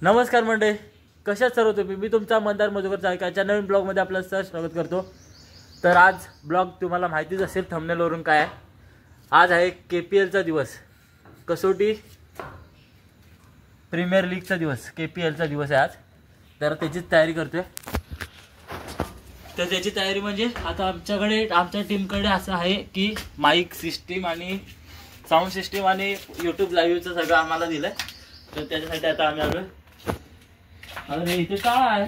नमस्कार मंडळी, कशात सर्व तुम्ही? मी तुमचा मंदार मधुकर चाळकेच्या नवीन ब्लॉगमध्ये आपलं सहर्ष स्वागत करतो। तर आज ब्लॉग तुम्हाला माहितीच असेल थंबनेलवरून काय आहे। आज आहे KPLचा दिवस, कसोटी प्रीमियर लीगचा दिवस, KPLचा दिवस आहे आज। तर त्याचीच तयारी करतोय। तर त्याची तयारी म्हणजे आता आमच्या टीमकडे असं आहे की माईक सिस्टीम आणि साऊंड सिस्टीम आणि यूट्यूब लाईव्हचं सगळं आम्हाला दिलंय। तर त्याच्यासाठी आता आम्ही आलोय। अरे इथे टाळ आहे,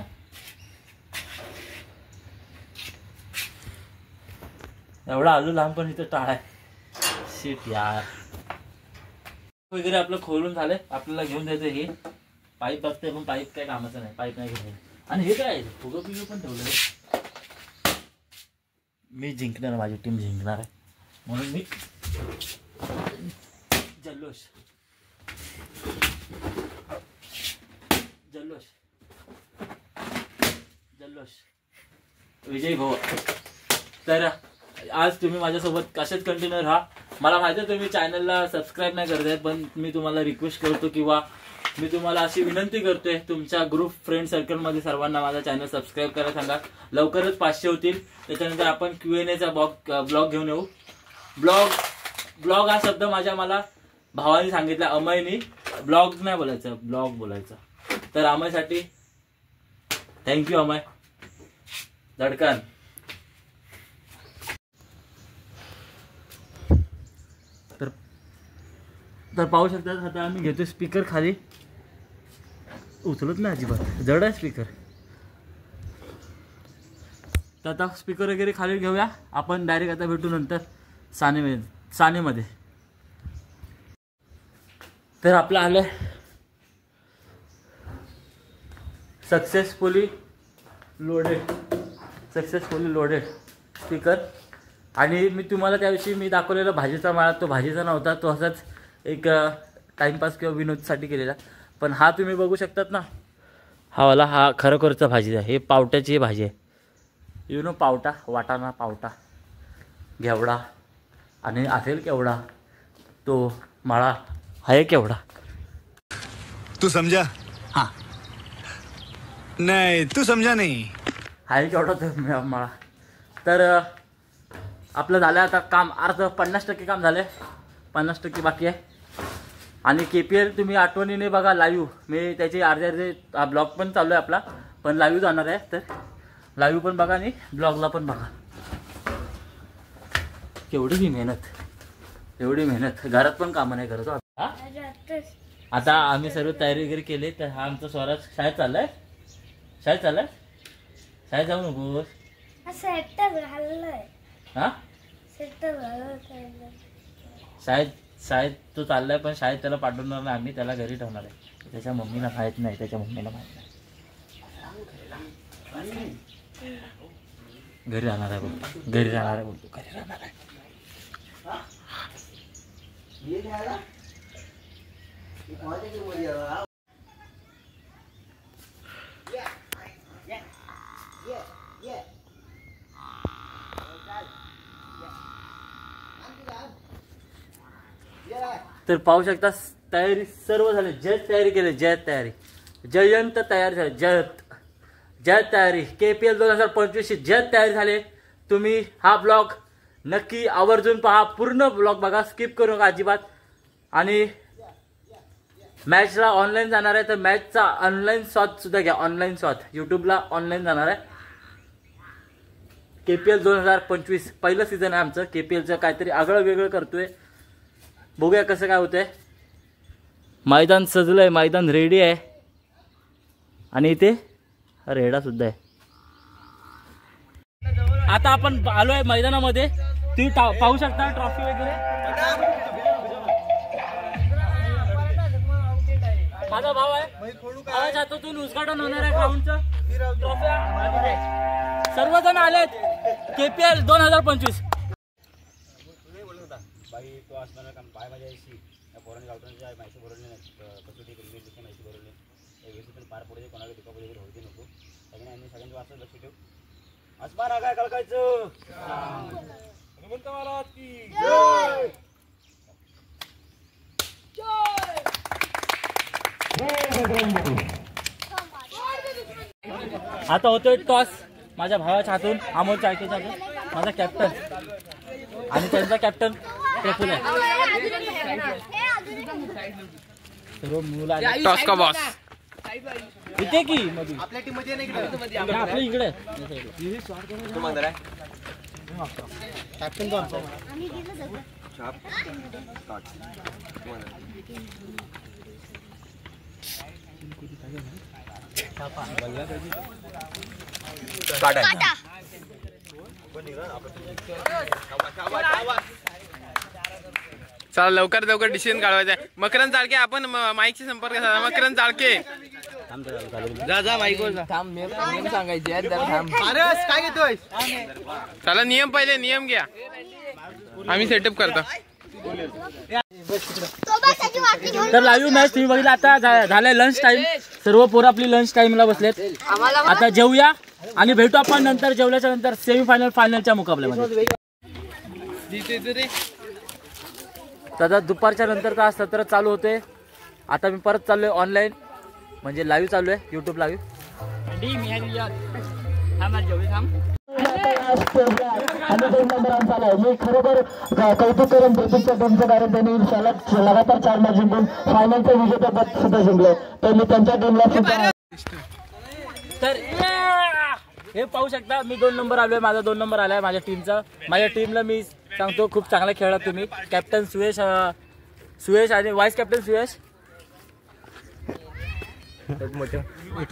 एवढा आलो लांब पण इथे टाळ आहे। शिट यार, वगैरे आपलं खोलून झालंय, आपल्याला घेऊन जायचं हे पाईप बघते, पण पाईप काय कामाचं नाही, पाईप नाही घेऊन। आणि हे काय फुगं पिगं पण ठेवलं। मी जिंकणार, माझी टीम जिंकणार आहे म्हणून मी जल्लोष जल्लोष जल्लोष विजय भाऊ। तर आज तुम्ही माझ्यासोबत कशात कंटिन्यू राहा। मला माहिती आहे तुम्ही चॅनलला सबस्क्राईब नाही करताय, पण मी तुम्हाला रिक्वेस्ट करतो किंवा मी तुम्हाला अशी विनंती करतोय, तुमच्या ग्रुप फ्रेंड सर्कलमध्ये सर्वांना माझा चॅनल सबस्क्राईब करायला सांगा। लवकरच 500 होतील, त्याच्यानंतर आपण Q&Aचा ब्लॉग घेऊन येऊ। ब्लॉग हा शब्द मला भावाने सांगितला, अमयनी। ब्लॉग नाही बोलायचं, ब्लॉग बोलायचं। तर अमयसाठी थँक्यू अमय धडकन। तर पाहू शकता, आता आम्ही घेतो स्पीकर खाली, उचलत नाही अजिबात, जड आहे स्पीकर। तर आता स्पीकर वगैरे खाली घेऊया, आपण डायरेक्ट आता भेटू नंतर सानेमध्ये। तर आपलं आलंय सक्सेसफुली लोडेड स्पीकर। आणि मी तुम्हाला त्याविषयी मी दाखवलेला भाजीचा माळा, तो भाजीचा नव्हता, तो असाच एक टाइमपास किंवा विनोदसाठी केलेला। पण हा तुम्ही बघू शकतात ना, हा खरोखरचा भाजी आहे। हे पावट्याची भाजी आहे, पावटा, वाटाणा, पावटा, घेवडा आणि असेल केवढा, तो माळा आहे केवढा। तू समझा? हाँ नहीं तू समझा नहीं। आहे केवढा तो माळा। तर आपलं झालं आता काम, अर्ध 50% काम झालंय, 50% बाकी आहे। आणि KPL तुम्ही आठवणीने बघा लाईव्ह, मी त्याचे अर्धे ब्लॉग पण चालू आहे आपला, पण लाईव्ह जाणार आहे। तर लाईव्ह पण बघा आणि ब्लॉगला पण बघा। एवढी मेहनत घरात पण कामं नाही करतो। आता आम्ही सर्व तयारी वगैरे केली। तर हा आमचा स्वराज शाळेत चाललाय, शाळेत जाऊ नकोस। हा शाळेत तो चाललाय, पण शाळेत त्याला पाठवणार नाही आम्ही, त्याला घरी ठेवणार आहे। त्याच्या मम्मीला माहित नाही, घरी राहणार आहे बोलतो, घरी राहणार आहे। तर पाहू शकता तयारी सर्व झाली, जयंत तयारी केली, जयंत तयार झाले, जयंत तयारी KPL 2025 जयंत तयारी झाले। तुम्ही हा ब्लॉग नक्की आवर्जून पहा, पूर्ण ब्लॉग बघा, स्किप करू नका अजिबात। आणि मॅचला ऑनलाईन जाणार आहे, तर मॅचचा ऑनलाईन शॉट सुद्धा घ्या, ऑनलाईन शॉट यूट्यूबला ऑनलाईन जाणार आहे। KPL 2025 पहिलं सीझन आहे आमचं KPLचं, काहीतरी आगळं वेगळं करतोय, बघूया कसं काय होतंय। मैदान सजलंय, मैदान रेडी आहे, आणि इथे रेडा सुद्धा आहे। आता आपण आलोय मैदानामध्ये, ती पाहू शकता ट्रॉफी वगैरे। माझा भाव आहे, आज हातातून उद्घाटन होणार आहे ग्राउंडचं, ट्रॉफी सर्वजण आलेत। KPL 2025 बाई तो असणार काम पाय माझ्या ऐशी या पोरांनी गावठांच्या माहिती भरवली नाही, कसोटी प्रीमियर लीगची माहिती भरवली नाही। एक वेळेस पार पडते, कोणाला दुखापत वगैरे होऊ दे नको, त्याने आम्ही सगळ्यांचं वाचत लक्ष ठेवू। आसमान काय कळकायचं, हनुमंत महाराज की जय। आता होतोय टॉस माझ्या भावाच्या हातून, अमोल चाळकेच्या हातून, माझा कॅप्टन आणि त्यांचा कॅप्टन प्रफुल्ल आहे. सर्व मुलं आले. टॉस का बॉस इथे की मध्ये आपल्या टीम मध्ये आपल्या इकडे कॅप्टन कोण चला लवकर लवकर डिसिजन काढवायचा आहे. मकरंद चाळके आपण माईकशी संपर्क साधा. मकरंद चाळके जा माईकवर जा. काय घेतोय? चला नियम पहिले नियम घ्या, आम्ही सेटअप करतो. तर लाईव्ह मॅच तुम्ही बघितलं. आता झालंय लंच टाइम, सर्व पोरं आपली लंच टाइमला बसलेत. आता जेवूया आणि भेटू आपण नंतर, जेवल्याच्या नंतर सेमीफायनल फायनलच्या मुकाबल्यामध्ये. तर दुपारच्या नंतरचा सत्र चालू होते. आता मी परत चाललोय ऑनलाईन, म्हणजे लाईव्ह चालू आहे यूट्यूब लाईव्ह. मी खरोबर कौतुक करून प्रतीक्षा टीमचं, कारण त्यांनी लगातार 4 मॅच जिंकून फायनलचं विजेतेपद सुद्धा जिंकले. तर मी त्यांच्या टीमला सुद्धा. तर हे पाहू शकता, मी 2 नंबर आलोय, माझा 2 नंबर आलाय माझ्या टीमचा. माझ्या टीमला मी सांगतो खूप चांगला खेळला तुम्ही. कॅप्टन सुयश आणि व्हाईस कॅप्टन सुयश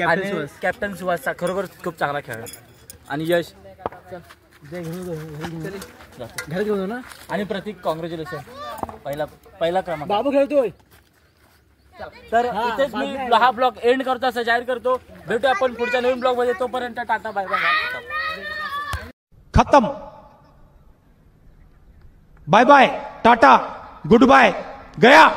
आणि कॅप्टन सुहास खरोखर खूप चांगला खेळला. आणि यश घर घेऊन ना. आणि प्रतीक कॉंग्रॅच्युलेशन, पहिला क्रमांक. बाबू खेळतोय. तर इथेच मी हा ब्लॉग एंड करतो असं जाहीर करतो. भेटू आपण पुढच्या नवीन ब्लॉग मध्ये. तोपर्यंत टाटा बाय बाय. खत्म. Bye bye tata goodbye गया.